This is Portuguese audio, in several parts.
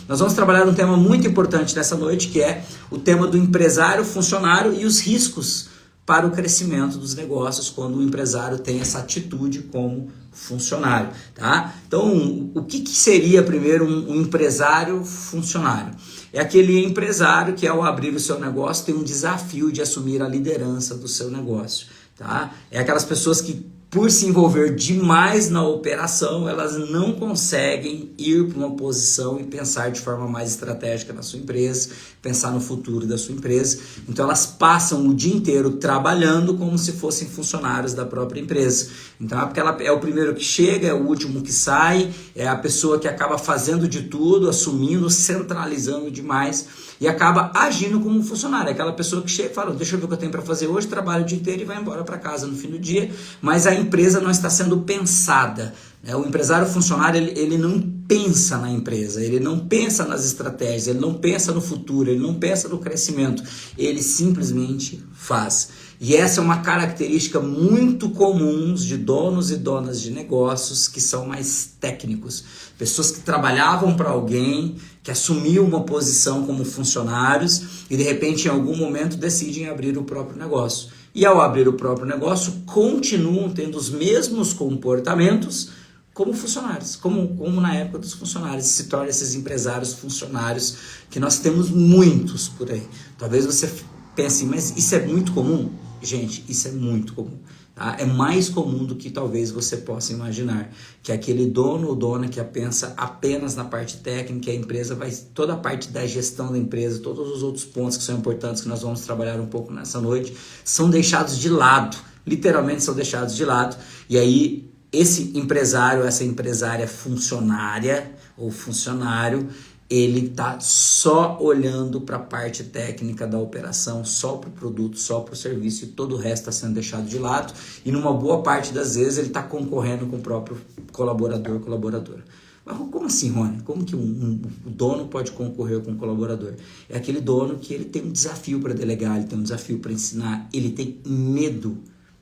nós vamos trabalhar um tema muito importante nessa noite, que é o tema do empresário, funcionário e os riscos para o crescimento dos negócios quando o empresário tem essa atitude como funcionário, tá? Então, o que seria primeiro um empresário funcionário? É aquele empresário que, ao abrir o seu negócio, tem um desafio de assumir a liderança do seu negócio, tá? É aquelas pessoas que, por se envolver demais na operação, elas não conseguem ir para uma posição e pensar de forma mais estratégica na sua empresa, pensar no futuro da sua empresa. Então elas passam o dia inteiro trabalhando como se fossem funcionários da própria empresa. Então é porque ela é o primeiro que chega, é o último que sai, é a pessoa que acaba fazendo de tudo, assumindo, centralizando demais e acaba agindo como um funcionário. É aquela pessoa que chega e fala, deixa eu ver o que eu tenho para fazer hoje, trabalha o dia inteiro e vai embora para casa no fim do dia, mas a empresa não está sendo pensada. O empresário funcionário, ele não pensa na empresa, ele não pensa nas estratégias, ele não pensa no futuro, ele não pensa no crescimento, ele simplesmente faz. E essa é uma característica muito comum de donos e donas de negócios que são mais técnicos. Pessoas que trabalhavam para alguém, que assumiam uma posição como funcionários e de repente em algum momento decidem abrir o próprio negócio. E ao abrir o próprio negócio, continuam tendo os mesmos comportamentos como funcionários, como na época dos funcionários, se tornam esses empresários funcionários que nós temos muitos por aí. Talvez você pense, mas isso é muito comum? Gente, isso é muito comum. Tá? É mais comum do que talvez você possa imaginar, que aquele dono ou dona que pensa apenas na parte técnica, a empresa vai, toda a parte da gestão da empresa, todos os outros pontos que são importantes que nós vamos trabalhar um pouco nessa noite, são deixados de lado, literalmente são deixados de lado, e aí esse empresário, essa empresária funcionária ou funcionário, ele está só olhando para a parte técnica da operação, só para o produto, só para o serviço, e todo o resto está sendo deixado de lado, e numa boa parte das vezes ele está concorrendo com o próprio colaborador, colaboradora. Mas como assim, Rony? Como que um dono pode concorrer com um colaborador? É aquele dono que ele tem um desafio para delegar, ele tem um desafio para ensinar, ele tem medo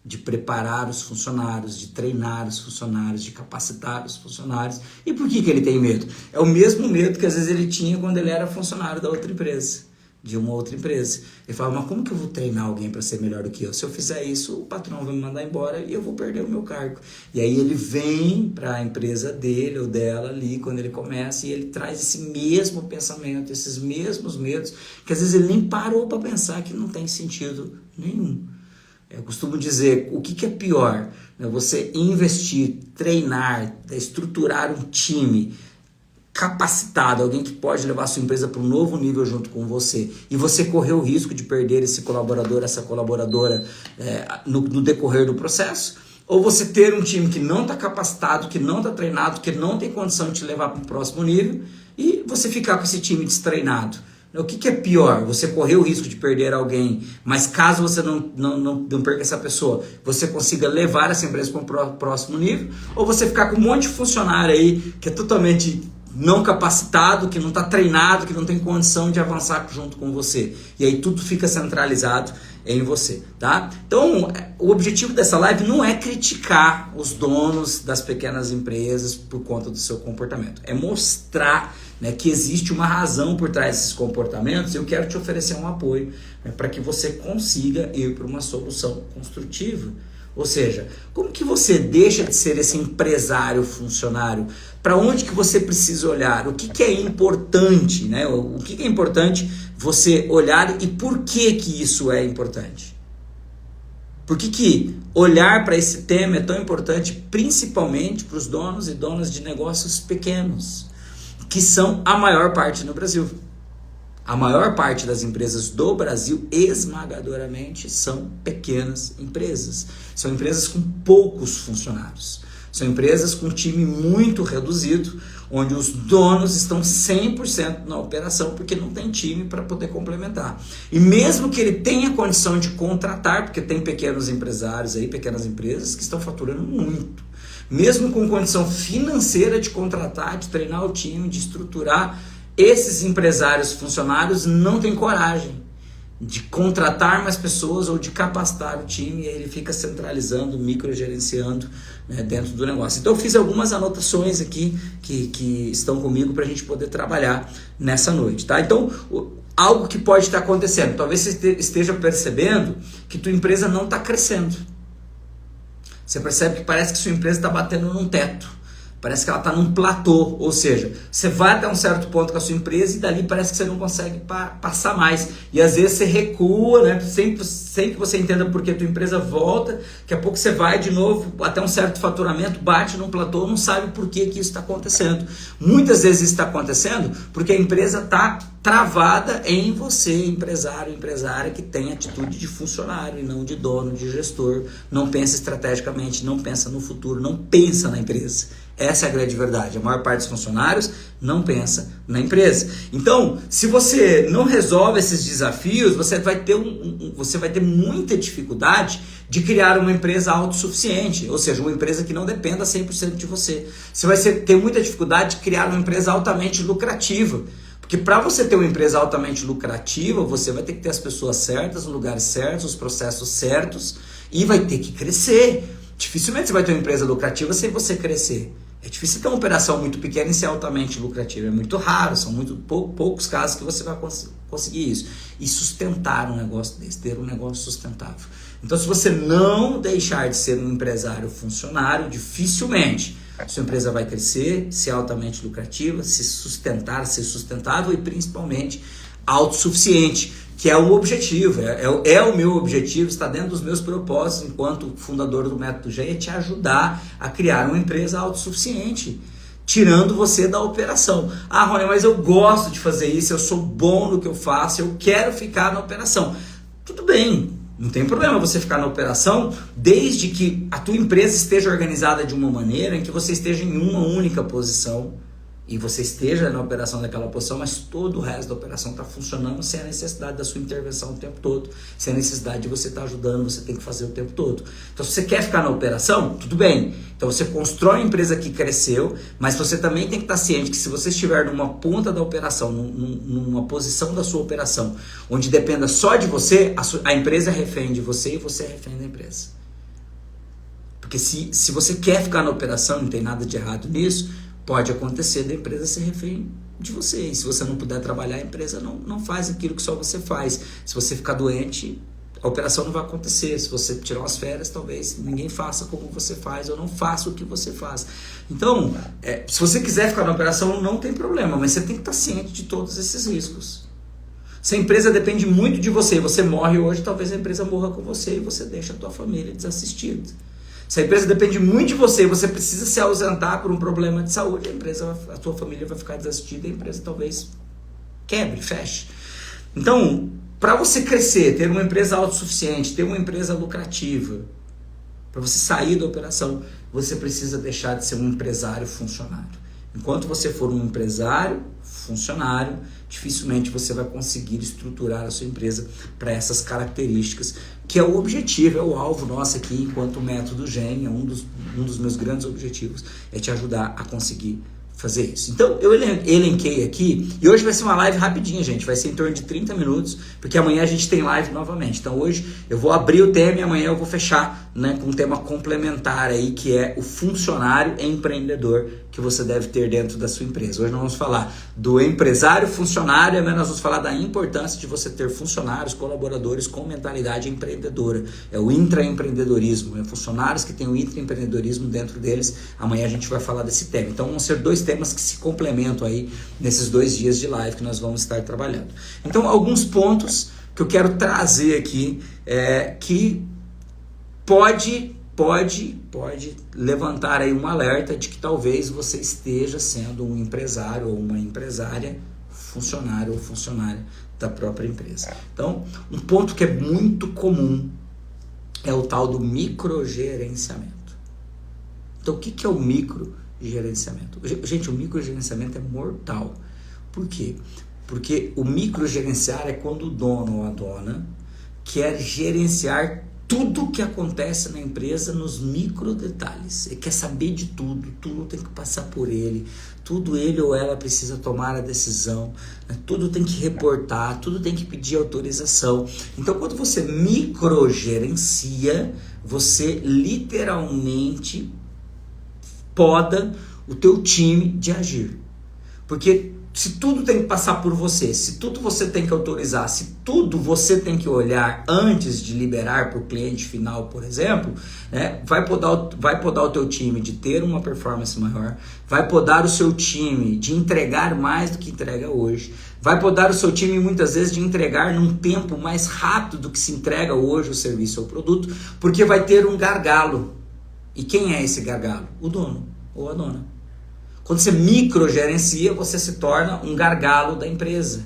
de preparar os funcionários, de treinar os funcionários, de capacitar os funcionários. E por que ele tem medo? É o mesmo medo que às vezes ele tinha quando ele era funcionário da outra empresa, de uma outra empresa. Ele falava, mas como que eu vou treinar alguém para ser melhor do que eu? Se eu fizer isso, o patrão vai me mandar embora e eu vou perder o meu cargo. E aí ele vem para a empresa dele ou dela ali, quando ele começa, e ele traz esse mesmo pensamento, esses mesmos medos, que às vezes ele nem parou para pensar, que não tem sentido nenhum. Eu costumo dizer, o que é pior? Você investir, treinar, estruturar um time capacitado, alguém que pode levar a sua empresa para um novo nível junto com você, e você correr o risco de perder esse colaborador, essa colaboradora no decorrer do processo, ou você ter um time que não está capacitado, que não está treinado, que não tem condição de te levar para o próximo nível, e você ficar com esse time destreinado. O que é pior? Você correr o risco de perder alguém, mas caso você não perca essa pessoa, você consiga levar essa empresa para o próximo nível, ou você ficar com um monte de funcionário aí que é totalmente não capacitado, que não está treinado, que não tem condição de avançar junto com você. E aí tudo fica centralizado em você, tá? Então, o objetivo dessa live não é criticar os donos das pequenas empresas por conta do seu comportamento. É mostrar, né, que existe uma razão por trás desses comportamentos, e eu quero te oferecer um apoio, né, para que você consiga ir para uma solução construtiva. Ou seja, como que você deixa de ser esse empresário funcionário? Para onde que você precisa olhar? O que é importante, né? O que é importante você olhar e por que isso é importante? Por que olhar para esse tema é tão importante, principalmente para os donos e donas de negócios pequenos, que são a maior parte no Brasil? A maior parte das empresas do Brasil, esmagadoramente, são pequenas empresas. São empresas com poucos funcionários. São empresas com time muito reduzido, onde os donos estão 100% na operação, porque não tem time para poder complementar. E mesmo que ele tenha condição de contratar, porque tem pequenos empresários aí, pequenas empresas que estão faturando muito. Mesmo com condição financeira de contratar, de treinar o time, de estruturar, esses empresários funcionários não têm coragem de contratar mais pessoas ou de capacitar o time, e aí ele fica centralizando, microgerenciando, né, dentro do negócio. Então eu fiz algumas anotações aqui que estão comigo para a gente poder trabalhar nessa noite, tá? Então, algo que pode estar acontecendo, talvez você esteja percebendo que tua empresa não está crescendo. Você percebe que parece que sua empresa está batendo num teto. Parece que ela está num platô, ou seja, você vai até um certo ponto com a sua empresa e dali parece que você não consegue passar mais. E às vezes você recua, né? Sem que você entenda por que a tua empresa volta, daqui a pouco você vai de novo até um certo faturamento, bate num platô, não sabe por que isso está acontecendo. Muitas vezes isso está acontecendo porque a empresa está travada em você, empresário, empresária, que tem atitude de funcionário e não de dono, de gestor, não pensa estrategicamente, não pensa no futuro, não pensa na empresa. Essa é a grande verdade. A maior parte dos funcionários não pensa na empresa. Então, se você não resolve esses desafios, você vai ter muita dificuldade de criar uma empresa autossuficiente, ou seja, uma empresa que não dependa 100% de você. Você vai ter muita dificuldade de criar uma empresa altamente lucrativa. Porque para você ter uma empresa altamente lucrativa, você vai ter que ter as pessoas certas, os lugares certos, os processos certos e vai ter que crescer. Dificilmente você vai ter uma empresa lucrativa sem você crescer. É difícil ter uma operação muito pequena e ser altamente lucrativa. É muito raro, são muito poucos casos que você vai conseguir isso. E sustentar um negócio desse, ter um negócio sustentável. Então, se você não deixar de ser um empresário funcionário, dificilmente sua empresa vai crescer, ser altamente lucrativa, se sustentar, ser sustentável e principalmente autossuficiente, que é o objetivo, é o meu objetivo, está dentro dos meus propósitos enquanto fundador do Método Gen, é te ajudar a criar uma empresa autossuficiente, tirando você da operação. Ah, Rony, mas eu gosto de fazer isso, eu sou bom no que eu faço, eu quero ficar na operação. Tudo bem, não tem problema você ficar na operação, desde que a tua empresa esteja organizada de uma maneira em que você esteja em uma única posição e você esteja na operação daquela posição, mas todo o resto da operação está funcionando sem a necessidade da sua intervenção o tempo todo, sem a necessidade de você estar ajudando, você tem que fazer o tempo todo. Então, se você quer ficar na operação, tudo bem. Então, você constrói uma empresa que cresceu, mas você também tem que estar ciente que se você estiver numa ponta da operação, numa posição da sua operação, onde dependa só de você, a empresa é refém de você e você é refém da empresa. Porque se você quer ficar na operação, não tem nada de errado nisso, pode acontecer da empresa ser refém de você. E se você não puder trabalhar, a empresa não faz aquilo que só você faz. Se você ficar doente, a operação não vai acontecer. Se você tirar umas férias, talvez ninguém faça como você faz ou não faça o que você faz. Então, se você quiser ficar na operação, não tem problema, mas você tem que estar ciente de todos esses riscos. Se a empresa depende muito de você, você morre hoje, talvez a empresa morra com você e você deixa a tua família desassistida. Se a empresa depende muito de você, você precisa se ausentar por um problema de saúde, a tua família vai ficar desassistida e a empresa talvez quebre, feche. Então, para você crescer, ter uma empresa autossuficiente, ter uma empresa lucrativa, para você sair da operação, você precisa deixar de ser um empresário funcionário. Enquanto você for um empresário funcionário, dificilmente você vai conseguir estruturar a sua empresa para essas características, que é o objetivo, é o alvo nosso aqui, enquanto Método Gen, um dos meus grandes objetivos, é te ajudar a conseguir fazer isso. Então, eu elenquei aqui, e hoje vai ser uma live rapidinha, gente, vai ser em torno de 30 minutos, porque amanhã a gente tem live novamente. Então, hoje eu vou abrir o tema e amanhã eu vou fechar, né, com um tema complementar aí, que é o funcionário empreendedor que você deve ter dentro da sua empresa. Hoje nós vamos falar do empresário funcionário, mas nós vamos falar da importância de você ter funcionários, colaboradores com mentalidade empreendedora. É o intraempreendedorismo, funcionários que têm o intraempreendedorismo dentro deles. Amanhã a gente vai falar desse tema. Então vão ser dois temas que se complementam aí nesses 2 dias de live que nós vamos estar trabalhando. Então, alguns pontos que eu quero trazer aqui que pode levantar aí um alerta de que talvez você esteja sendo um empresário ou uma empresária, funcionário ou funcionária da própria empresa. Então, um ponto que é muito comum é o tal do microgerenciamento. Então, o que é o microgerenciamento? Gente, o microgerenciamento é mortal. Por quê? Porque o microgerenciar é quando o dono ou a dona quer gerenciar tudo que acontece na empresa nos micro detalhes. Ele quer saber de tudo, tudo tem que passar por ele, tudo ele ou ela precisa tomar a decisão, né? Tudo tem que reportar, tudo tem que pedir autorização. Então, quando você microgerencia, você literalmente poda o teu time de agir. Porque se tudo tem que passar por você, se tudo você tem que autorizar, se tudo você tem que olhar antes de liberar para o cliente final, por exemplo, né, vai podar o teu time de ter uma performance maior, vai podar o seu time de entregar mais do que entrega hoje, vai podar o seu time muitas vezes de entregar num tempo mais rápido do que se entrega hoje o serviço ou o produto, porque vai ter um gargalo. E quem é esse gargalo? O dono ou a dona. Quando você microgerencia, você se torna um gargalo da empresa.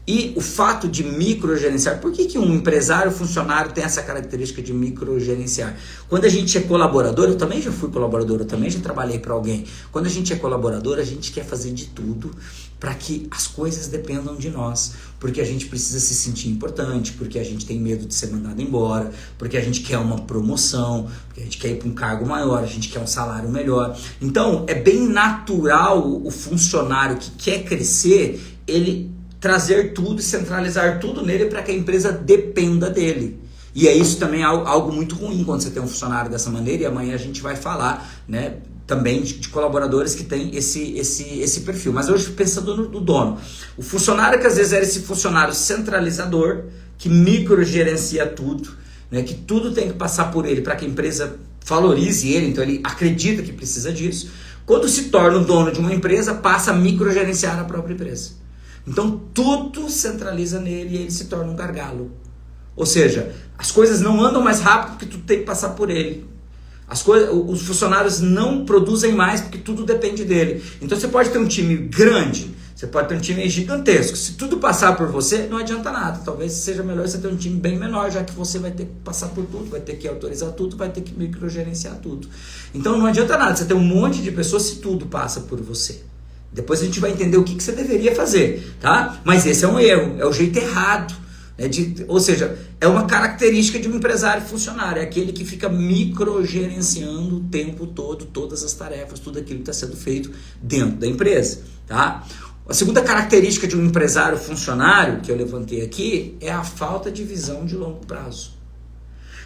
E o fato de microgerenciar, por que um empresário funcionário tem essa característica de microgerenciar? Quando a gente é colaborador, eu também já fui colaborador, eu também já trabalhei para alguém. Quando a gente é colaborador, a gente quer fazer de tudo para que as coisas dependam de nós. Porque a gente precisa se sentir importante, porque a gente tem medo de ser mandado embora, porque a gente quer uma promoção, porque a gente quer ir para um cargo maior, a gente quer um salário melhor. Então, é bem natural o funcionário que quer crescer, ele trazer tudo e centralizar tudo nele para que a empresa dependa dele. E é isso também algo muito ruim quando você tem um funcionário dessa maneira, e amanhã a gente vai falar, né, também de colaboradores que têm esse perfil. Mas hoje pensando no dono, o funcionário que às vezes era esse funcionário centralizador, que microgerencia tudo, né, que tudo tem que passar por ele para que a empresa valorize ele, então ele acredita que precisa disso. Quando se torna o dono de uma empresa, passa a microgerenciar a própria empresa. Então tudo centraliza nele e ele se torna um gargalo. Ou seja, as coisas não andam mais rápido porque tudo tem que passar por ele. Os funcionários não produzem mais porque tudo depende dele. Então você pode ter um time grande, você pode ter um time gigantesco. Se tudo passar por você, não adianta nada. Talvez seja melhor você ter um time bem menor, já que você vai ter que passar por tudo, vai ter que autorizar tudo, vai ter que microgerenciar tudo. Então não adianta nada você ter um monte de pessoas se tudo passa por você. Depois a gente vai entender o que você deveria fazer, tá? Mas esse é um erro, é o jeito errado. Ou seja, é uma característica de um empresário funcionário, é aquele que fica microgerenciando o tempo todo, todas as tarefas, tudo aquilo que está sendo feito dentro da empresa, tá? A segunda característica de um empresário funcionário, que eu levantei aqui, é a falta de visão de longo prazo.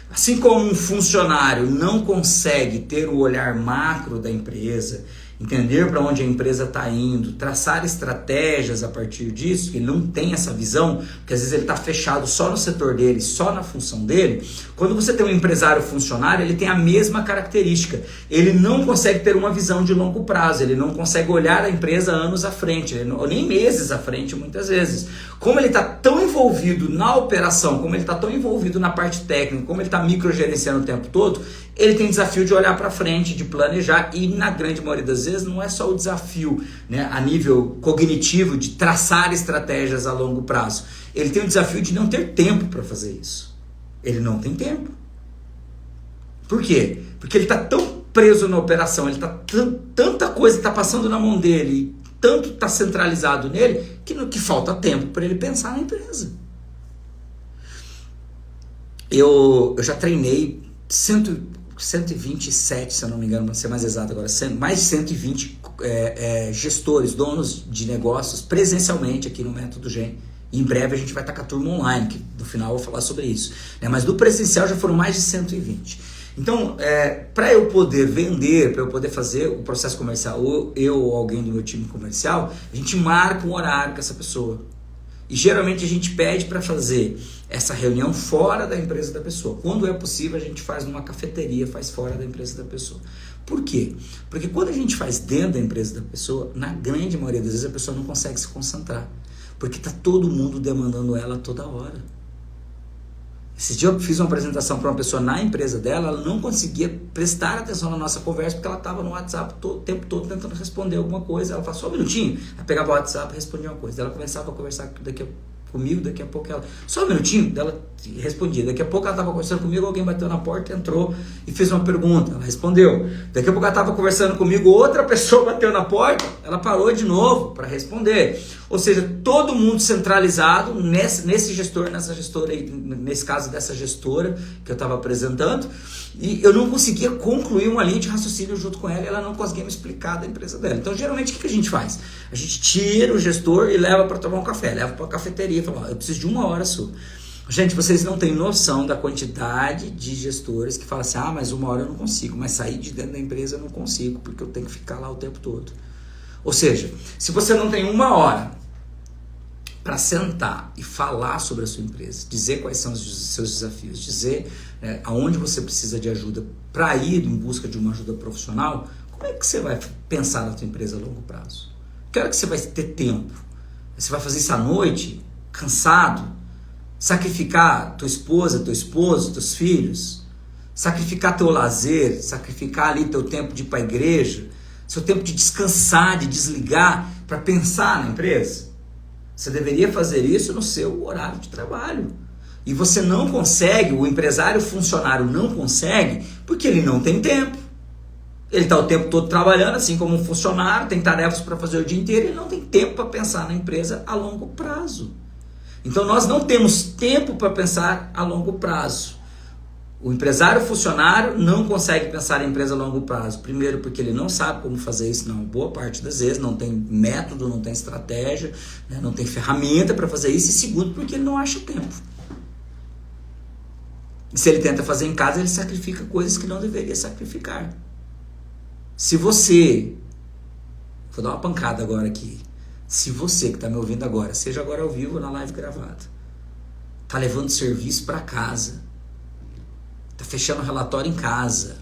Assim como um funcionário não consegue ter o olhar macro da empresa, entender para onde a empresa está indo, traçar estratégias a partir disso, ele não tem essa visão, porque às vezes ele está fechado só no setor dele, só na função dele. Quando você tem um empresário funcionário, ele tem a mesma característica. Ele não consegue ter uma visão de longo prazo, ele não consegue olhar a empresa anos à frente, ou nem meses à frente muitas vezes. Como ele está tão envolvido na operação, como ele está tão envolvido na parte técnica, como ele está microgerenciando o tempo todo, ele tem desafio de olhar para frente, de planejar, e na grande maioria das vezes não é só o desafio, né, a nível cognitivo de traçar estratégias a longo prazo. Ele tem o desafio de não ter tempo para fazer isso. Ele não tem tempo. Por quê? Porque ele está tão preso na operação, ele tá tanta coisa está passando na mão dele, tanto está centralizado nele, que falta tempo para ele pensar na empresa. Eu já treinei 127, se eu não me engano, para ser mais exato agora, mais de 120 gestores, donos de negócios, presencialmente aqui no Método Gen. E em breve a gente vai estar com a turma online, que no final eu vou falar sobre isso. Mas do presencial já foram mais de 120. Então, para eu poder vender, para eu poder fazer o processo comercial, ou eu ou alguém do meu time comercial, a gente marca um horário com essa pessoa. E geralmente a gente pede para fazer essa reunião fora da empresa da pessoa. Quando é possível, a gente faz numa cafeteria, faz fora da empresa da pessoa. Por quê? Porque quando a gente faz dentro da empresa da pessoa, na grande maioria das vezes a pessoa não consegue se concentrar. Porque está todo mundo demandando ela toda hora. Esse dia eu fiz uma apresentação para uma pessoa na empresa dela, ela não conseguia prestar atenção na nossa conversa porque ela estava no WhatsApp o tempo todo tentando responder alguma coisa. Ela falava só um minutinho, ela pegava o WhatsApp e respondia uma coisa. Ela começava a conversar comigo, daqui a pouco ela... Só um minutinho, ela respondia. Daqui a pouco ela estava conversando comigo, alguém bateu na porta, entrou e fez uma pergunta. Ela respondeu. Daqui a pouco ela estava conversando comigo, outra pessoa bateu na porta, ela parou de novo para responder. Ou seja, todo mundo centralizado nesse gestor, nessa gestora aí, nesse caso dessa gestora que eu estava apresentando, e eu não conseguia concluir uma linha de raciocínio junto com ela, e ela não conseguia me explicar da empresa dela. Então, geralmente, o que a gente faz? A gente tira o gestor e leva para tomar um café, leva para a cafeteria e fala, eu preciso de 1 hora sua. Gente, vocês não têm noção da quantidade de gestores que falam assim, mas 1 hora eu não consigo, mas sair de dentro da empresa eu não consigo, porque eu tenho que ficar lá o tempo todo. Ou seja, se você não tem 1 hora para sentar e falar sobre a sua empresa, dizer quais são os seus desafios, dizer aonde você precisa de ajuda para ir em busca de uma ajuda profissional, como é que você vai pensar na sua empresa a longo prazo? Que hora que você vai ter tempo? Você vai fazer isso à noite, cansado? Sacrificar tua esposa, teu esposo, teus filhos? Sacrificar teu lazer? Sacrificar ali teu tempo de ir para a igreja? Seu tempo de descansar, de desligar para pensar na empresa? Você deveria fazer isso no seu horário de trabalho. E você não consegue, o empresário funcionário não consegue, porque ele não tem tempo. Ele está o tempo todo trabalhando, assim como um funcionário, tem tarefas para fazer o dia inteiro, e não tem tempo para pensar na empresa a longo prazo. Então nós não temos tempo para pensar a longo prazo. O empresário funcionário não consegue pensar em empresa a longo prazo. Primeiro, porque ele não sabe como fazer isso, não. Boa parte das vezes não tem método, não tem estratégia, não tem ferramenta para fazer isso. E segundo, porque ele não acha tempo. E se ele tenta fazer em casa, ele sacrifica coisas que não deveria sacrificar. Se você... Vou dar uma pancada agora aqui. Se você que está me ouvindo agora, seja agora ao vivo ou na live gravada, está levando serviço para casa, está fechando relatório em casa,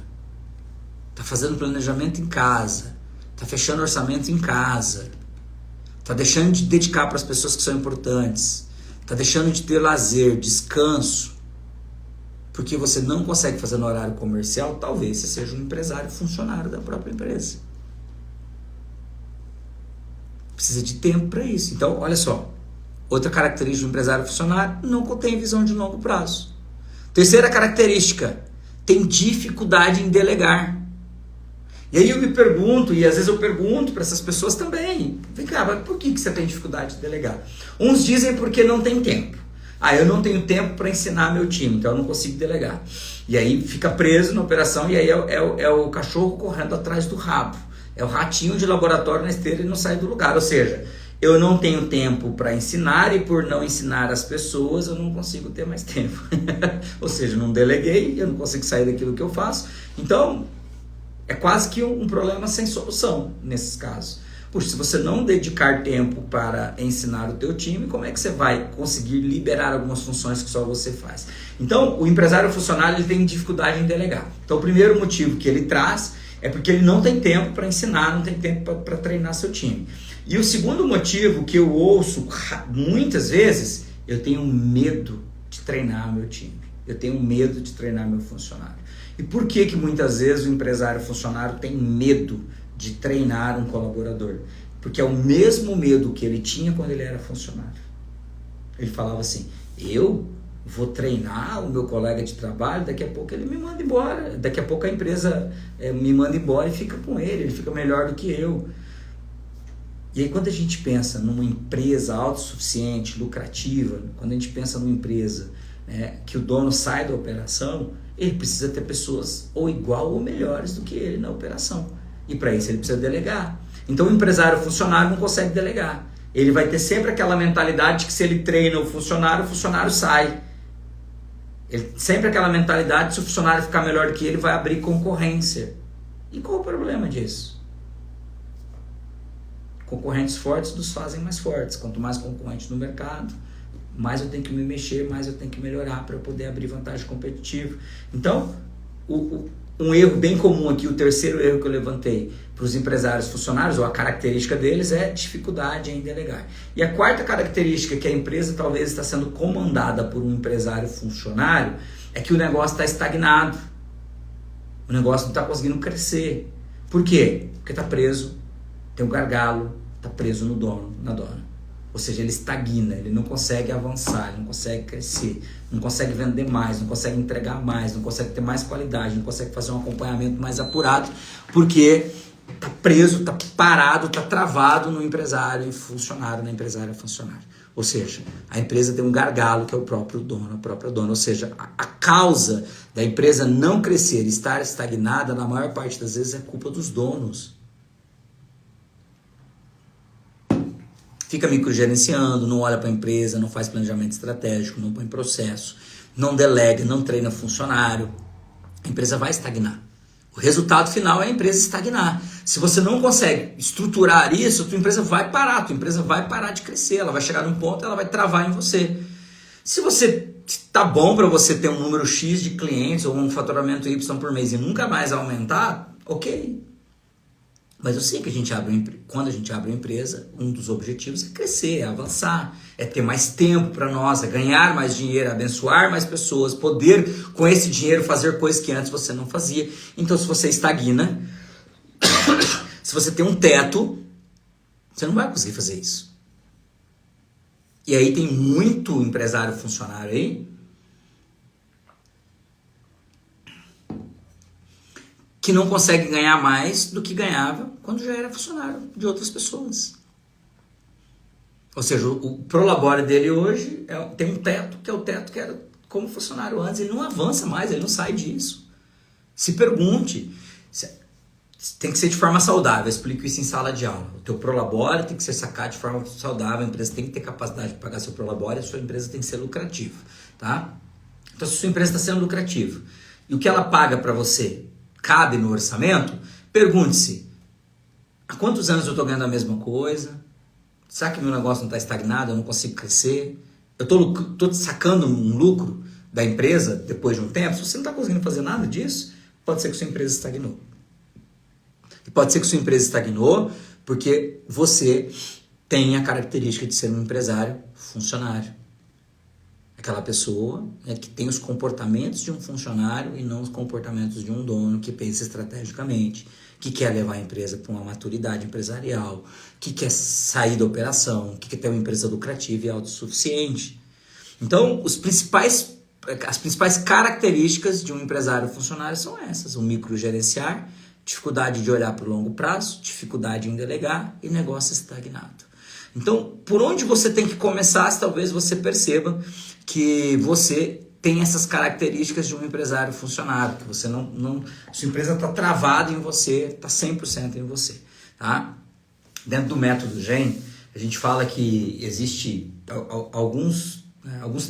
está fazendo planejamento em casa, está fechando orçamento em casa, está deixando de dedicar para as pessoas que são importantes, está deixando de ter lazer, descanso, porque você não consegue fazer no horário comercial, talvez você seja um empresário funcionário da própria empresa. Precisa de tempo para isso. Então, olha só, outra característica do empresário funcionário, não tem visão de longo prazo. Terceira característica, tem dificuldade em delegar. E aí eu me pergunto, e às vezes eu pergunto para essas pessoas também, vem cá, mas por que você tem dificuldade de delegar? Uns dizem porque não tem tempo. Eu não tenho tempo para ensinar meu time, então eu não consigo delegar. E aí fica preso na operação, e aí é o cachorro correndo atrás do rabo. É o ratinho de laboratório na esteira e não sai do lugar. Ou seja, eu não tenho tempo para ensinar, e por não ensinar as pessoas, eu não consigo ter mais tempo. Ou seja, não deleguei, eu não consigo sair daquilo que eu faço. Então, é quase que um problema sem solução nesses casos. Puxa, se você não dedicar tempo para ensinar o teu time, como é que você vai conseguir liberar algumas funções que só você faz? Então, o empresário funcionário ele tem dificuldade em delegar. Então, o primeiro motivo que ele traz é porque ele não tem tempo para ensinar, não tem tempo para treinar seu time. E o segundo motivo que eu ouço muitas vezes, eu tenho medo de treinar meu time. Eu tenho medo de treinar meu funcionário. E por que muitas vezes o empresário funcionário tem medo de treinar um colaborador? Porque é o mesmo medo que ele tinha quando ele era funcionário. Ele falava assim, eu vou treinar o meu colega de trabalho, daqui a pouco ele me manda embora, daqui a pouco a empresa me manda embora e fica com ele fica melhor do que eu. E aí quando a gente pensa numa empresa autossuficiente, lucrativa, quando a gente pensa numa empresa que o dono sai da operação, ele precisa ter pessoas ou igual ou melhores do que ele na operação. E para isso ele precisa delegar. Então o empresário funcionário não consegue delegar. Ele vai ter sempre aquela mentalidade de que se ele treina o funcionário sai. Sempre aquela mentalidade, se o funcionário ficar melhor do que ele, vai abrir concorrência. E qual o problema disso? Concorrentes fortes nos fazem mais fortes. Quanto mais concorrente no mercado, mais eu tenho que me mexer, mais eu tenho que melhorar para eu poder abrir vantagem competitiva. Então, um erro bem comum aqui, o terceiro erro que eu levantei para os empresários funcionários, ou a característica deles, é dificuldade em delegar. E a quarta característica que a empresa talvez está sendo comandada por um empresário funcionário é que o negócio está estagnado. O negócio não está conseguindo crescer. Por quê? Porque está preso, tem um gargalo, está preso no dono, na dona. Ou seja, ele estagna, ele não consegue avançar, ele não consegue crescer, não consegue vender mais, não consegue entregar mais, não consegue ter mais qualidade, não consegue fazer um acompanhamento mais apurado, porque tá preso, tá parado, tá travado no empresário e funcionário, na empresária e funcionário. Ou seja, a empresa tem um gargalo que é o próprio dono, a própria dona. Ou seja, a causa da empresa não crescer, estar estagnada, na maior parte das vezes é culpa dos donos. Fica microgerenciando, não olha para a empresa, não faz planejamento estratégico, não põe processo, não delega, não treina funcionário. A empresa vai estagnar. O resultado final é a empresa estagnar. Se você não consegue estruturar isso, a tua empresa vai parar, a tua empresa vai parar de crescer, ela vai chegar num ponto e ela vai travar em você. Se você tá bom para você ter um número X de clientes ou um faturamento Y por mês e nunca mais aumentar, ok. Mas eu sei que quando a gente abre uma empresa, um dos objetivos é crescer, é avançar, é ter mais tempo para nós, é ganhar mais dinheiro, abençoar mais pessoas, poder com esse dinheiro fazer coisas que antes você não fazia. Então se você estagna, se você tem um teto, você não vai conseguir fazer isso. E aí tem muito empresário funcionário aí que não consegue ganhar mais do que ganhava quando já era funcionário de outras pessoas. Ou seja, o prolabore dele hoje tem um teto, que é o teto que era como funcionário antes. Ele não avança mais, ele não sai disso. Se pergunte, tem que ser de forma saudável. Eu explico isso em sala de aula. O teu prolabore tem que ser sacado de forma saudável, a empresa tem que ter capacidade de pagar seu prolabore, a sua empresa tem que ser lucrativa. Tá? Então, se a sua empresa está sendo lucrativa e o que ela paga para você cabe no orçamento, pergunte-se: há quantos anos eu estou ganhando a mesma coisa? Será que meu negócio não está estagnado? Eu não consigo crescer? Eu estou sacando um lucro da empresa depois de um tempo? Se você não está conseguindo fazer nada disso, pode ser que sua empresa estagnou. E pode ser que sua empresa estagnou porque você tem a característica de ser um empresário funcionário. Aquela pessoa que tem os comportamentos de um funcionário e não os comportamentos de um dono que pensa estrategicamente, que quer levar a empresa para uma maturidade empresarial, que quer sair da operação, que quer ter uma empresa lucrativa e autossuficiente. Então, as principais características de um empresário funcionário são essas: o microgerenciar, dificuldade de olhar para o longo prazo, dificuldade em delegar e negócio estagnado. Então, por onde você tem que começar, talvez você perceba que você tem essas características de um empresário funcionário, que você sua empresa está travada em você, está 100% em você. Tá? Dentro do método GEM, a gente fala que existe alguns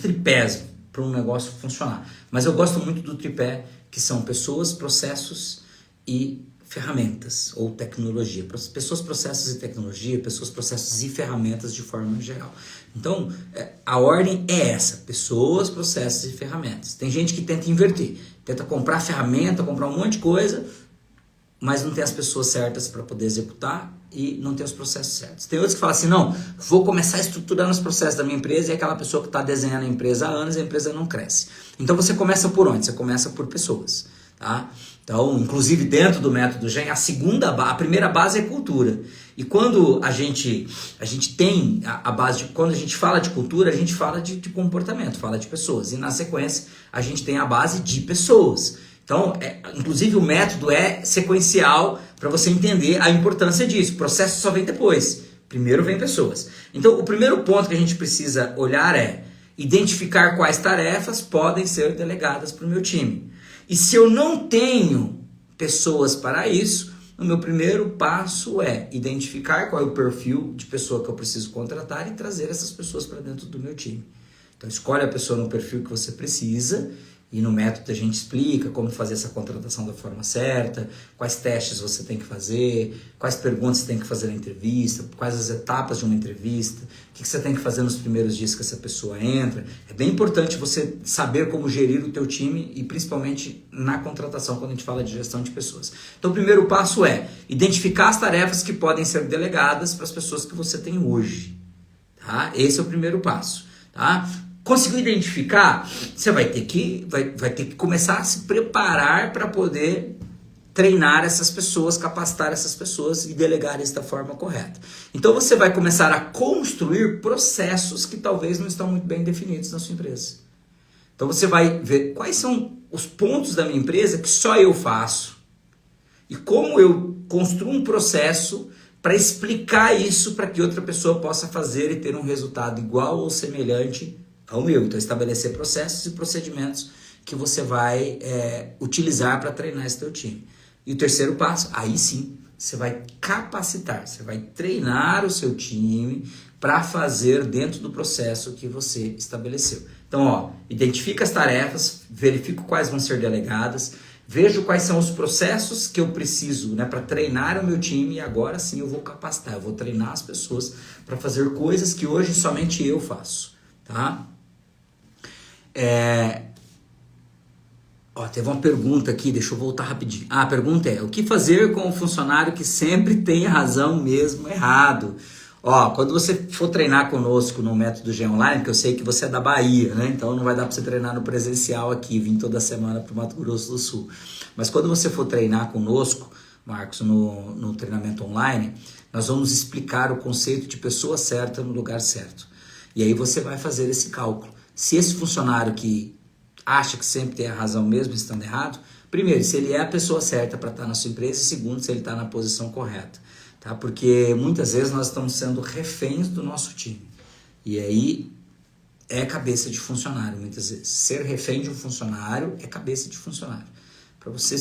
tripés para um negócio funcionar. Mas eu gosto muito do tripé, que são pessoas, processos e ferramentas ou tecnologia. Pessoas, processos e tecnologia, pessoas, processos e ferramentas de forma geral. Então, a ordem é essa: pessoas, processos e ferramentas. Tem gente que tenta inverter, tenta comprar ferramenta, comprar um monte de coisa, mas não tem as pessoas certas para poder executar e não tem os processos certos. Tem outros que falam assim: não, vou começar a estruturar os processos da minha empresa, e é aquela pessoa que está desenhando a empresa há anos e a empresa não cresce. Então você começa por onde? Você começa por pessoas. Tá? Então, inclusive dentro do método GEM, a primeira base é cultura. E quando a gente tem a base, quando a gente fala de cultura, a gente fala de comportamento, fala de pessoas. E na sequência, a gente tem a base de pessoas. Então, inclusive o método é sequencial para você entender a importância disso. O processo só vem depois. Primeiro vem pessoas. Então, o primeiro ponto que a gente precisa olhar é identificar quais tarefas podem ser delegadas para o meu time. E se eu não tenho pessoas para isso, o meu primeiro passo é identificar qual é o perfil de pessoa que eu preciso contratar e trazer essas pessoas para dentro do meu time. Então escolhe a pessoa no perfil que você precisa, e no método a gente explica como fazer essa contratação da forma certa, quais testes você tem que fazer, quais perguntas você tem que fazer na entrevista, quais as etapas de uma entrevista, o que você tem que fazer nos primeiros dias que essa pessoa entra. É bem importante você saber como gerir o teu time, e principalmente na contratação, quando a gente fala de gestão de pessoas. Então o primeiro passo é identificar as tarefas que podem ser delegadas para as pessoas que você tem hoje. Tá? Esse é o primeiro passo. Tá? Conseguiu identificar? Você vai ter que começar a se preparar para poder treinar essas pessoas, capacitar essas pessoas e delegar isso da forma correta. Então você vai começar a construir processos que talvez não estão muito bem definidos na sua empresa. Então você vai ver quais são os pontos da minha empresa que só eu faço E como eu construo um processo para explicar isso para que outra pessoa possa fazer e ter um resultado igual ou semelhante ao meu. Então, estabelecer processos e procedimentos que você vai utilizar para treinar esse teu time. E o terceiro passo, aí sim, você vai capacitar, você vai treinar o seu time para fazer dentro do processo que você estabeleceu. Então, identifica as tarefas, verifico quais vão ser delegadas, vejo quais são os processos que eu preciso, para treinar o meu time, e agora sim eu vou capacitar, eu vou treinar as pessoas para fazer coisas que hoje somente eu faço, tá? Teve uma pergunta aqui, deixa eu voltar rapidinho. A pergunta é, o que fazer com o funcionário que sempre tem razão mesmo errado? Quando você for treinar conosco no Método G Online, que eu sei que você é da Bahia, né? Então não vai dar para você treinar no presencial aqui, vir toda semana para o Mato Grosso do Sul. Mas quando você for treinar conosco, Marcos, no treinamento online, nós vamos explicar o conceito de pessoa certa no lugar certo. E aí você vai fazer esse cálculo. Se esse funcionário que acha que sempre tem a razão mesmo estando errado, primeiro, se ele é a pessoa certa para estar na sua empresa, e segundo, se ele está na posição correta. Tá? Porque muitas vezes nós estamos sendo reféns do nosso time. E aí é cabeça de funcionário, muitas vezes. Ser refém de um funcionário é cabeça de funcionário. Para você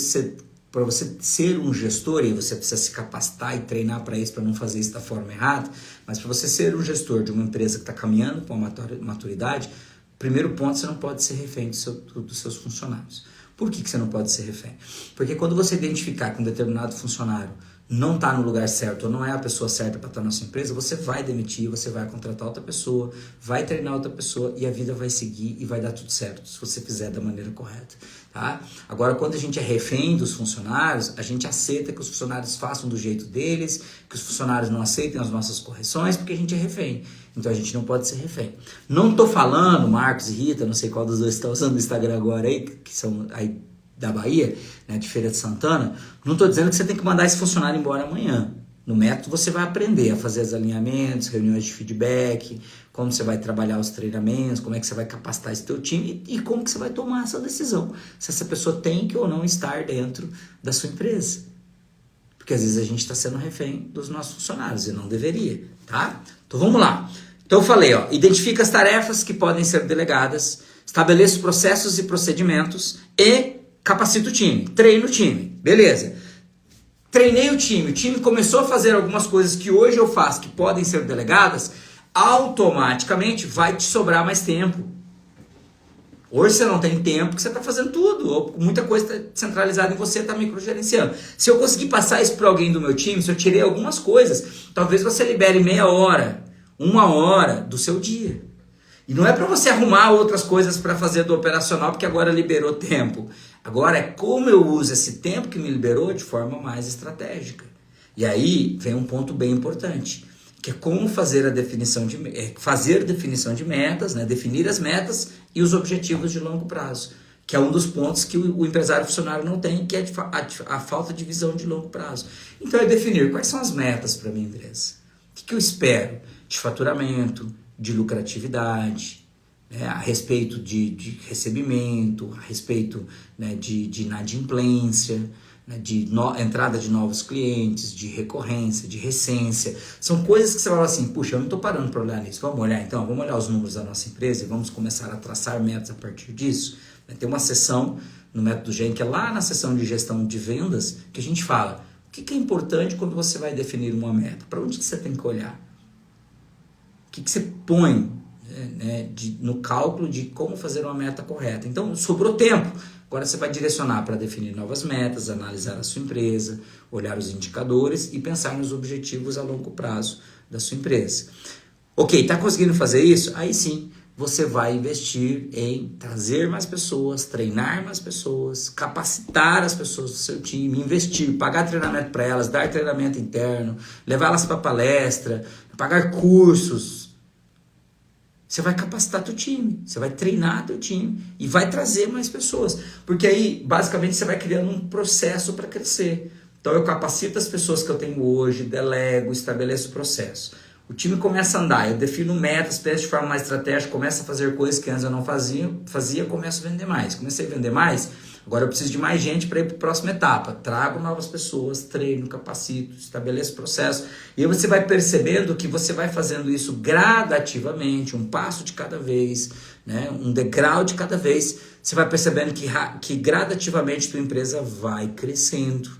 ser um gestor, e você precisa se capacitar e treinar para isso, para não fazer isso da forma errada, mas para você ser um gestor de uma empresa que está caminhando para uma maturidade, primeiro ponto, você não pode ser refém dos seus funcionários. Por que você não pode ser refém? Porque quando você identificar que um determinado funcionário não está no lugar certo ou não é a pessoa certa para estar na sua empresa, você vai demitir, você vai contratar outra pessoa, vai treinar outra pessoa e a vida vai seguir e vai dar tudo certo, se você fizer da maneira correta. Tá? Agora, quando a gente é refém dos funcionários, a gente aceita que os funcionários façam do jeito deles, que os funcionários não aceitem as nossas correções, porque a gente é refém. Então a gente não pode ser refém. Não estou falando, Marcos e Rita, não sei qual dos dois está usando o Instagram agora aí, que são aí da Bahia, de Feira de Santana, não estou dizendo que você tem que mandar esse funcionário embora amanhã. No método você vai aprender a fazer os alinhamentos, reuniões de feedback, como você vai trabalhar os treinamentos, como é que você vai capacitar esse teu time e como que você vai tomar essa decisão, se essa pessoa tem que ou não estar dentro da sua empresa. Porque às vezes a gente está sendo refém dos nossos funcionários e não deveria, tá? Então vamos lá. Então eu falei, identifica as tarefas que podem ser delegadas, estabeleça os processos e procedimentos e capacita o time, treina o time, beleza. Treinei o time começou a fazer algumas coisas que hoje eu faço, que podem ser delegadas, automaticamente vai te sobrar mais tempo. Hoje você não tem tempo, porque você está fazendo tudo, ou muita coisa está centralizada em você, está microgerenciando. Se eu conseguir passar isso para alguém do meu time, se eu tirei algumas coisas, talvez você libere meia hora, 1 hora do seu dia. E não é para você arrumar outras coisas para fazer do operacional, porque agora liberou tempo. Agora é como eu uso esse tempo que me liberou de forma mais estratégica. E aí vem um ponto bem importante, que é como fazer a definição de metas, definir as metas e os objetivos de longo prazo, que é um dos pontos que o empresário funcionário não tem, que é a falta de visão de longo prazo. Então é definir quais são as metas para a minha empresa. O que eu espero de faturamento, de lucratividade, a respeito de recebimento, a respeito de inadimplência, de entrada de novos clientes, de recorrência, de recência. São coisas que você fala assim, puxa, eu não estou parando para olhar nisso. Vamos olhar então, vamos olhar os números da nossa empresa e vamos começar a traçar metas a partir disso. Tem uma seção no Método GEM, que é lá na seção de gestão de vendas, que a gente fala o que é importante quando você vai definir uma meta, para onde que você tem que olhar, o que você põe no cálculo de como fazer uma meta correta. Então, sobrou tempo. Agora você vai direcionar para definir novas metas, analisar a sua empresa, olhar os indicadores e pensar nos objetivos a longo prazo da sua empresa. Ok, está conseguindo fazer isso? Aí sim, você vai investir em trazer mais pessoas, treinar mais pessoas, capacitar as pessoas do seu time, investir, pagar treinamento para elas, dar treinamento interno, levá-las para palestra, pagar cursos. Você vai capacitar teu time, você vai treinar teu time e vai trazer mais pessoas. Porque aí, basicamente, você vai criando um processo para crescer. Então, eu capacito as pessoas que eu tenho hoje, delego, estabeleço o processo. o time começa a andar, eu defino metas, penso de forma mais estratégica, começo a fazer coisas que antes eu não fazia, começo a vender mais. Comecei a vender mais, agora eu preciso de mais gente para ir para a próxima etapa. Trago novas pessoas, treino, capacito, estabeleço processo. E aí você vai percebendo que você vai fazendo isso gradativamente, um passo de cada vez, né? Um degrau de cada vez. Você vai percebendo que gradativamente tua empresa vai crescendo,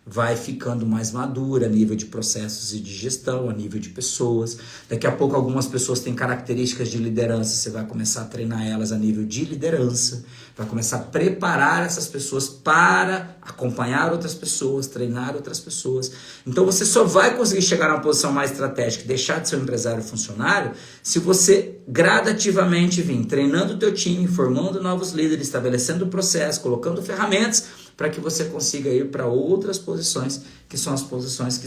vai ficando mais madura a nível de processos e de gestão, a nível de pessoas. Daqui a pouco algumas pessoas têm características de liderança, você vai começar a treinar elas a nível de liderança, vai começar a preparar essas pessoas para acompanhar outras pessoas, treinar outras pessoas. Então você só vai conseguir chegar numa posição mais estratégica e deixar de ser um empresário funcionário se você gradativamente vir treinando o teu time, formando novos líderes, estabelecendo processo, colocando ferramentas para que você consiga ir para outras posições, que são as posições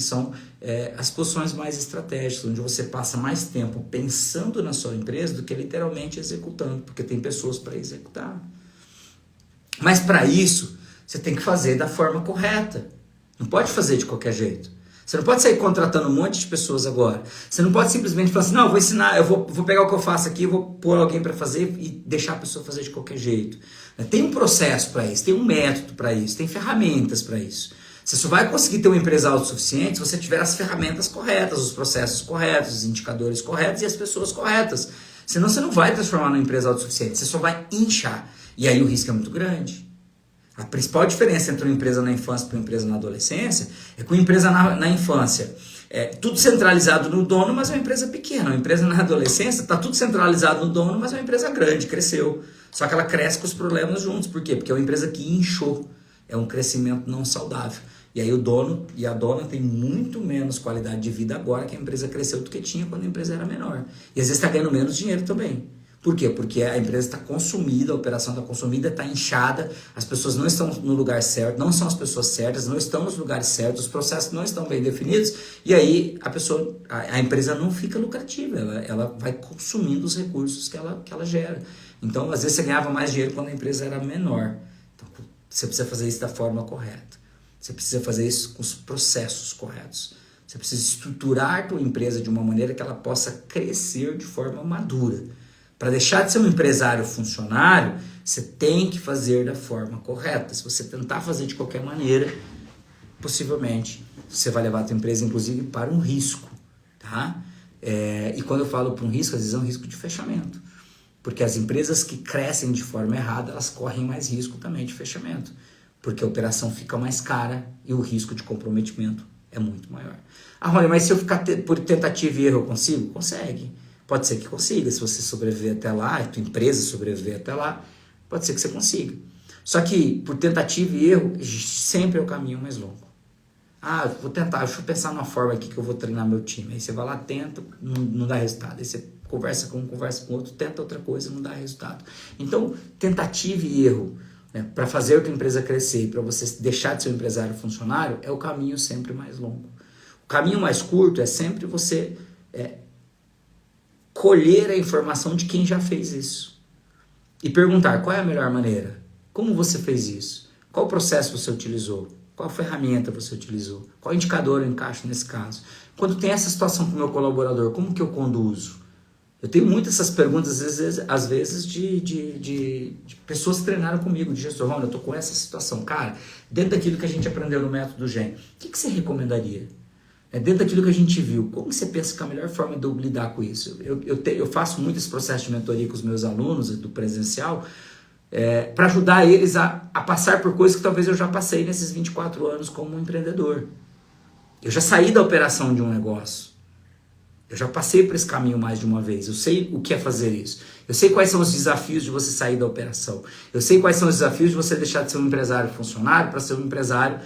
as posições mais estratégicas, onde você passa mais tempo pensando na sua empresa do que literalmente executando, porque tem pessoas para executar. Mas para isso, você tem que fazer da forma correta. Não pode fazer de qualquer jeito. Você não pode sair contratando um monte de pessoas agora. Você não pode simplesmente falar assim, não, eu vou ensinar, eu vou pegar o que eu faço aqui, eu vou pôr alguém para fazer e deixar a pessoa fazer de qualquer jeito. Tem um processo para isso, tem um método para isso, tem ferramentas para isso. Você só vai conseguir ter uma empresa autossuficiente se você tiver as ferramentas corretas, os processos corretos, os indicadores corretos e as pessoas corretas. Senão você não vai transformar numa empresa autossuficiente, você só vai inchar. E aí o risco é muito grande. A principal diferença entre uma empresa na infância e uma empresa na adolescência é que uma empresa na infância é tudo centralizado no dono, mas é uma empresa pequena. Uma empresa na adolescência está tudo centralizado no dono, mas é uma empresa grande, cresceu. Só que ela cresce com os problemas juntos. Por quê? Porque é uma empresa que inchou. É um crescimento não saudável. E aí o dono e a dona têm muito menos qualidade de vida agora que a empresa cresceu do que tinha quando a empresa era menor. E às vezes está ganhando menos dinheiro também. Por quê? Porque a empresa está consumida, a operação está consumida, está inchada, as pessoas não estão no lugar certo, não são as pessoas certas, não estão nos lugares certos, os processos não estão bem definidos, e aí a empresa não fica lucrativa, ela vai consumindo os recursos que ela gera. Então, às vezes você ganhava mais dinheiro quando a empresa era menor. Então, você precisa fazer isso da forma correta. Você precisa fazer isso com os processos corretos. Você precisa estruturar a tua empresa de uma maneira que ela possa crescer de forma madura. Para deixar de ser um empresário funcionário, você tem que fazer da forma correta. Se você tentar fazer de qualquer maneira, possivelmente você vai levar a tua empresa, inclusive, para um risco. Tá? E quando eu falo para um risco, às vezes é um risco de fechamento. Porque as empresas que crescem de forma errada, elas correm mais risco também de fechamento. Porque a operação fica mais cara e o risco de comprometimento é muito maior. Rony, mas se eu ficar por tentativa e erro, eu consigo? Consegue. Pode ser que consiga, se você sobreviver até lá, a tua empresa sobreviver até lá, pode ser que você consiga. Só que por tentativa e erro, sempre é o caminho mais longo. Vou tentar, deixa eu pensar numa forma aqui que eu vou treinar meu time. Aí você vai lá, tenta, não dá resultado. Aí você conversa com outro, tenta outra coisa, não dá resultado. Então, tentativa e erro, né, para fazer a tua empresa crescer e para você deixar de ser um empresário funcionário, é o caminho sempre mais longo. O caminho mais curto é sempre você colher a informação de quem já fez isso e perguntar qual é a melhor maneira, como você fez isso, qual processo você utilizou, qual ferramenta você utilizou, qual indicador eu encaixo nesse caso. Quando tem essa situação com o meu colaborador, como que eu conduzo? Eu tenho muitas essas perguntas, às vezes de pessoas que treinaram comigo, de gestor. Eu estou com essa situação. Cara, dentro daquilo que a gente aprendeu no método GEM, o que você recomendaria? Dentro daquilo que a gente viu, como você pensa que é a melhor forma de eu lidar com isso? Eu faço muito esse processo de mentoria com os meus alunos do presencial para ajudar eles a passar por coisas que talvez eu já passei nesses 24 anos como um empreendedor. Eu já saí da operação de um negócio. Eu já passei por esse caminho mais de uma vez. Eu sei o que é fazer isso. Eu sei quais são os desafios de você sair da operação. Eu sei quais são os desafios de você deixar de ser um empresário funcionário para ser um empresário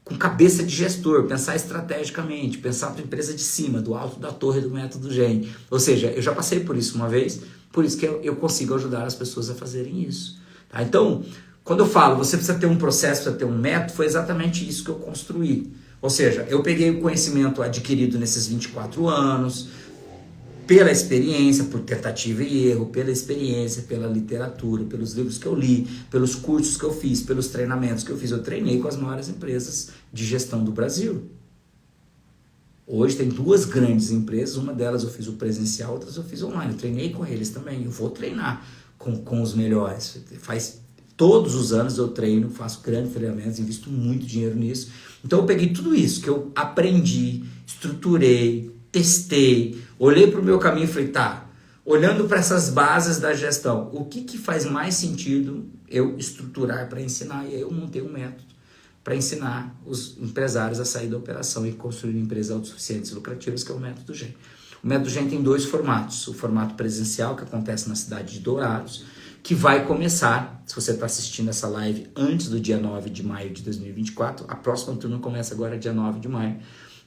com cabeça de gestor, pensar estrategicamente, pensar para a empresa de cima, do alto da torre do método GEM. Ou seja, eu já passei por isso uma vez, por isso que eu consigo ajudar as pessoas a fazerem isso. Tá? Então, quando eu falo, você precisa ter um processo, precisa ter um método, foi exatamente isso que eu construí. Ou seja, eu peguei o conhecimento adquirido nesses 24 anos, pela experiência, por tentativa e erro, pela experiência, pela literatura, pelos livros que eu li, pelos cursos que eu fiz, pelos treinamentos que eu fiz. Eu treinei com as maiores empresas de gestão do Brasil. Hoje tem duas grandes empresas, uma delas eu fiz o presencial, outras eu fiz online. Eu treinei com eles também, eu vou treinar com os melhores. Todos os anos eu treino, faço grandes treinamentos, invisto muito dinheiro nisso. Então eu peguei tudo isso que eu aprendi, estruturei, testei, olhei para o meu caminho e falei, tá, olhando para essas bases da gestão, o que faz mais sentido eu estruturar para ensinar? E aí eu montei um método para ensinar os empresários a sair da operação e construir empresas autossuficientes e lucrativas, que é o método GEM. O método GEM tem dois formatos. O formato presencial, que acontece na cidade de Dourados, que vai começar, se você está assistindo essa live antes do dia 9 de maio de 2024, a próxima turma começa agora dia 9 de maio,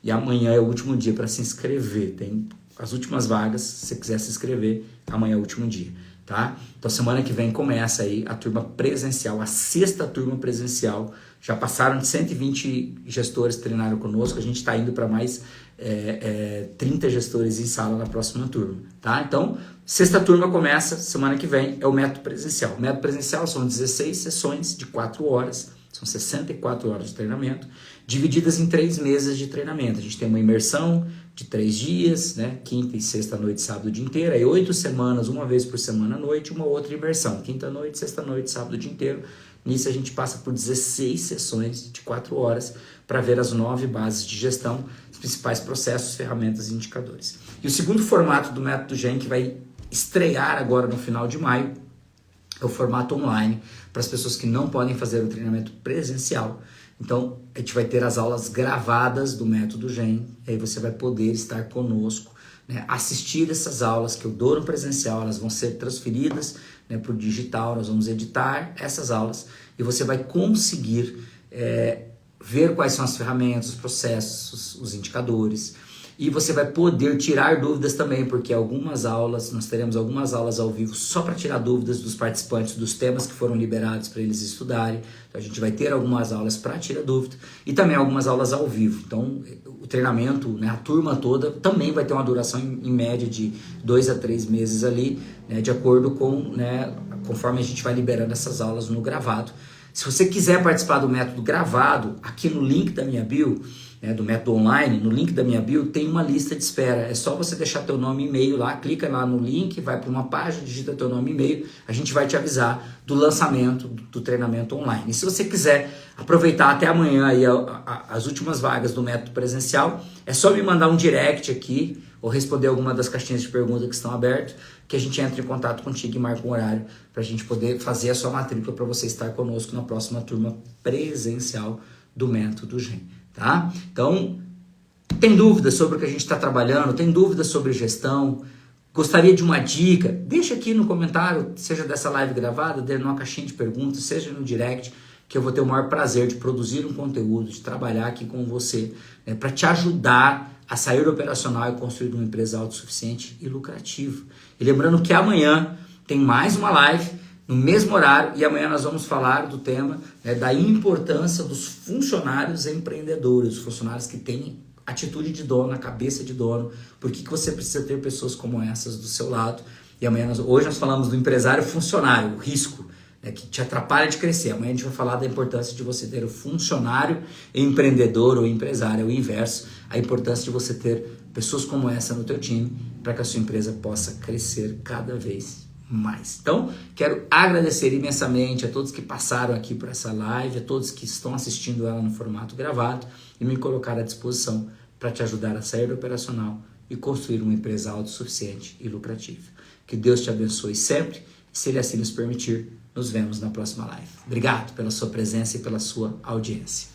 e amanhã é o último dia para se inscrever. Tem as últimas vagas, se você quiser se inscrever, amanhã é o último dia, tá? Então semana que vem começa aí a turma presencial, a sexta turma presencial. Já passaram de 120 gestores que treinaram conosco, a gente está indo para mais 30 gestores em sala na próxima turma, tá? Então, sexta turma começa semana que vem, é o método presencial. O método presencial são 16 sessões de 4 horas, são 64 horas de treinamento, divididas em 3 meses de treinamento. A gente tem uma imersão de 3 dias, né? Quinta e sexta noite, sábado o dia inteiro, aí 8 semanas, uma vez por semana à noite, uma outra imersão, quinta noite, sexta noite, sábado o dia inteiro. Nisso a gente passa por 16 sessões de 4 horas para ver as 9 bases de gestão, os principais processos, ferramentas e indicadores. E o segundo formato do método GEM, que vai estrear agora no final de maio, é o formato online, para as pessoas que não podem fazer o treinamento presencial. Então, a gente vai ter as aulas gravadas do método GEM, e aí você vai poder estar conosco, né, assistir essas aulas que eu dou no presencial, elas vão ser transferidas, né, para o digital, nós vamos editar essas aulas e você vai conseguir ver quais são as ferramentas, os processos, os indicadores, e você vai poder tirar dúvidas também, porque nós teremos algumas aulas ao vivo só para tirar dúvidas dos participantes dos temas que foram liberados para eles estudarem. Então a gente vai ter algumas aulas para tirar dúvida e também algumas aulas ao vivo. Então o treinamento, né, a turma toda também vai ter uma duração em média de 2 a 3 meses ali, né, de acordo com, né, conforme a gente vai liberando essas aulas no gravado. Se você quiser participar do método gravado, aqui no link da minha bio, né, do método online, no link da minha bio tem uma lista de espera. É só você deixar teu nome e e-mail lá, clica lá no link, vai para uma página, digita teu nome e e-mail, a gente vai te avisar do lançamento do treinamento online. E se você quiser aproveitar até amanhã aí as últimas vagas do método presencial, é só me mandar um direct aqui ou responder alguma das caixinhas de perguntas que estão abertas, que a gente entra em contato contigo e marca um horário para a gente poder fazer a sua matrícula para você estar conosco na próxima turma presencial do método GEM, tá? Então, tem dúvidas sobre o que a gente está trabalhando, tem dúvidas sobre gestão, gostaria de uma dica, deixa aqui no comentário, seja dessa live gravada, dentro de uma caixinha de perguntas, seja no direct, que eu vou ter o maior prazer de produzir um conteúdo, de trabalhar aqui com você, né, para te ajudar a sair do operacional e construir uma empresa autossuficiente e lucrativa. E lembrando que amanhã tem mais uma live no mesmo horário e amanhã nós vamos falar do tema, né, da importância dos funcionários empreendedores, os funcionários que têm atitude de dono, a cabeça de dono, por que você precisa ter pessoas como essas do seu lado. E amanhã hoje nós falamos do empresário funcionário, o risco, né, que te atrapalha de crescer. Amanhã a gente vai falar da importância de você ter o funcionário empreendedor ou empresário, é o inverso, a importância de você ter pessoas como essa no teu time para que a sua empresa possa crescer cada vez mais. Então, quero agradecer imensamente a todos que passaram aqui por essa live, a todos que estão assistindo ela no formato gravado e me colocar à disposição para te ajudar a sair do operacional e construir uma empresa autossuficiente e lucrativa. Que Deus te abençoe sempre e, se Ele assim nos permitir, nos vemos na próxima live. Obrigado pela sua presença e pela sua audiência.